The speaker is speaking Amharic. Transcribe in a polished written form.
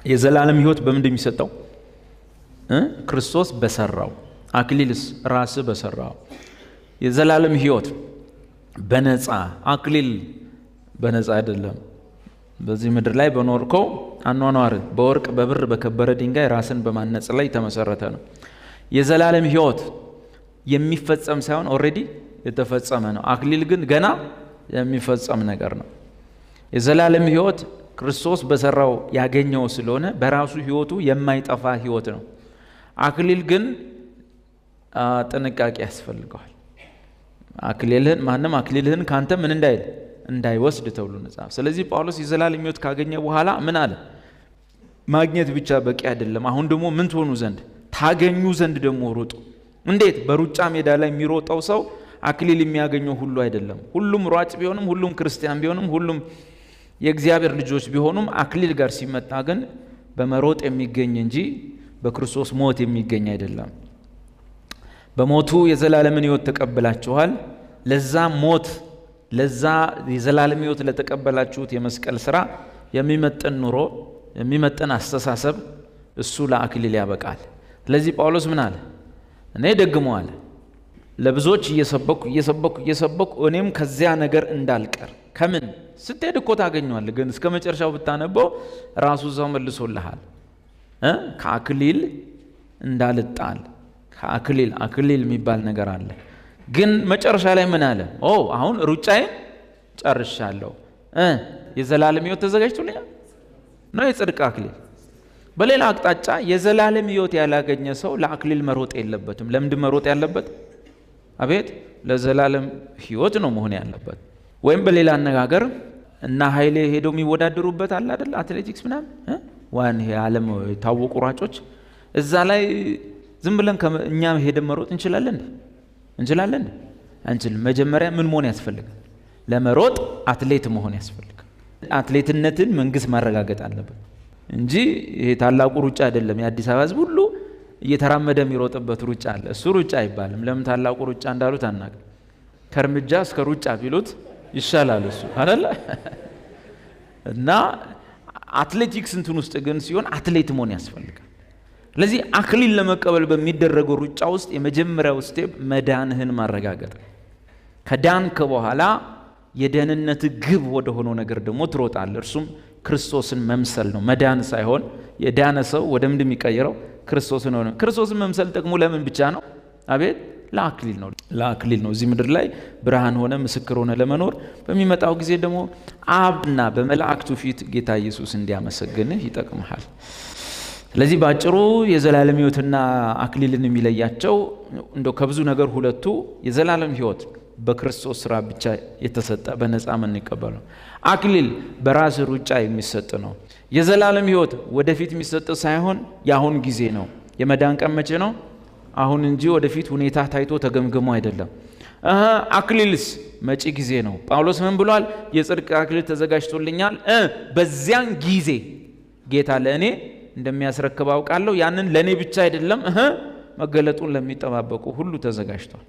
የዘላለም ሕይወት በምንድን የሚሰጠው? ክርስቶስ በሰራው። አክሊልስ ራስ በሰራው። የዘላለም ሕይወት በነፃ። አክሊል በነፃ አይደለም። በዚህ ምድር ላይ በኖርከው አኗኗር በወርቅ በብር በከበረ ድንጋይ ራስን በማነጽ ላይ የተመሰረተ ነው። የዘላለም ሕይወት የሚፈጸም ሳይሆን ኦልሬዲ የተፈጸመ ነው። አክሊል ግን ገና የሚፈጸም ነገር ነው። የዘላለም ሕይወት ክርስቶስ በሰራው ያገኘው ስለሆነ በራሱ ሕይወቱ የማይጠፋ ሕይወት ነው። አክሊል ግን ጥንቃቄ ያስፈልገዋል። አክሊልህን ማንም አክሊልህን ካንተ ምን እንዳይወስድ ተብሎ ነጻፍ። ስለዚህ ጳውሎስ የዘላለም ሕይወት ካገኘ በኋላ ምን አለ? ማግኘት ብቻ በቂ አይደለም። አሁን ደግሞ ምን ትሆኑ ዘንድ ታገኙ ዘንድ ደግሞ ሩጡ። እንዴት? በሩጫ ሜዳ ላይ የሚሮጠው ሰው አክሊል የሚያገኘው ሁሉ አይደለም። ሁሉም ሯጭ ቢሆንም፣ ሁሉም ክርስቲያን ቢሆንም፣ ሁሉም የእግዚአብሔር ልጆች ቢሆኑም አክሊል ጋር ሲመጣ ግን በመሮጥ የሚገኝ እንጂ በክርስቶስ ሞት የሚገኝ አይደለም። በሞቱ የዘላለምን ሕይወት ተቀበላችኋል። ለዛ ሞት ለዛ የዘላለም ሕይወት ለተቀበላችሁት የመስቀል ሥራ የሚመጥን ኑሮ የሚመጥን አስተሳሰብ እሱ ለአክሊል ያበቃል። ስለዚህ ጳውሎስ ምን አለ? እኔ ደግመዋል ለብዙዎች እየሰበኩ እኔም ከዚያ ነገር እንዳልቀር። ከምን ስትሄድ እኮ ታገኘዋለህ፣ ግን እስከ መጨረሻው ብታነበው ራሱ እዛው መልሶልሃል። ከአክሊል እንዳልጣል። አክሊል የሚባል ነገር አለ። ግን መጨረሻ ላይ ምን አለ? አሁን ሩጫዬን ጨርሻለሁ። የዘላለም ሕይወት ተዘጋጅቶልኛል ነው የጽድቅ አክሊል። በሌላ አቅጣጫ የዘላለም ሕይወት ያላገኘ ሰው ለአክሊል መሮጥ የለበትም። ለምንድን መሮጥ ያለበት? አቤት ለዘላለም ሕይወት ነው መሆን ያለበት። ወይም በሌላ አነጋገር እና ኃይሌ ሄደው የሚወዳደሩበት አለ አይደል? አትሌቲክስ ምናምን ዋን ዓለም የታወቁ ሯጮች እዛ ላይ ዝም ብለን እኛ ሄደን መሮጥ እንችላለን? አንችልም። መጀመሪያ ምን መሆን ያስፈልጋል? ለመሮጥ አትሌት መሆን ያስፈልጋል። አትሌትነትን መንግስት ማረጋገጥ አለበት እንጂ ይሄ ታላቁ ሩጫ አይደለም። የአዲስ አበባ ሕዝብ ሁሉ እየተራመደ የሚሮጥበት ሩጫ አለ። እሱ ሩጫ አይባልም። ለምን ታላቁ ሩጫ እንዳሉት አናውቅም። ከእርምጃ እስከ ሩጫ ቢሉት ይሻላል እሱ አይደል? እና አትሌቲክስ እንትን ውስጥ ግን ሲሆን አትሌት መሆን ያስፈልጋል። ስለዚህ አክሊል ለመቀበል በሚደረገው ሩጫ ውስጥ የመጀመሪያው ስቴፕ መዳንህን ማረጋገጥ። ከዳንክ በኋላ የደህንነት ግብ ወደ ሆነው ነገር ደግሞ ትሮጣለህ። እርሱም ክርስቶስን መምሰል ነው። መዳን ሳይሆን የዳነ ሰው ወደ ምንድን የሚቀየረው? ክርስቶስን ሆነ። ክርስቶስን መምሰል ጥቅሙ ለምን ብቻ ነው? አቤት ለአክሊል ነው። እዚህ ምድር ላይ ብርሃን ሆነ ምስክር ሆነ ለመኖር በሚመጣው ጊዜ ደግሞ አብና በመላእክቱ ፊት ጌታ ኢየሱስ እንዲያመሰግንህ ይጠቅምሃል። ስለዚህ ባጭሩ የዘላለም ሕይወትና አክሊልን የሚለያቸው እንደው ከብዙ ነገር ሁለቱ የዘላለም ሕይወት በክርስቶስ ሥራ ብቻ የተሰጠ በነፃ የምንቀበለው፣ አክሊል በራስ ሩጫ የሚሰጥ ነው። የዘላለም ሕይወት ወደፊት የሚሰጥ ሳይሆን የአሁን ጊዜ ነው። የመዳን ቀን መቼ ነው? አሁን እንጂ ወደፊት ሁኔታ ታይቶ ተገምግሞ አይደለም። አክሊልስ መጪ ጊዜ ነው። ጳውሎስ ምን ብሏል? የጽድቅ አክሊል ተዘጋጅቶልኛል፣ በዚያን ጊዜ ጌታ ለእኔ እንደሚያስረክብ አውቃለሁ። ያንን ለእኔ ብቻ አይደለም መገለጡን ለሚጠባበቁ ሁሉ ተዘጋጅቷል።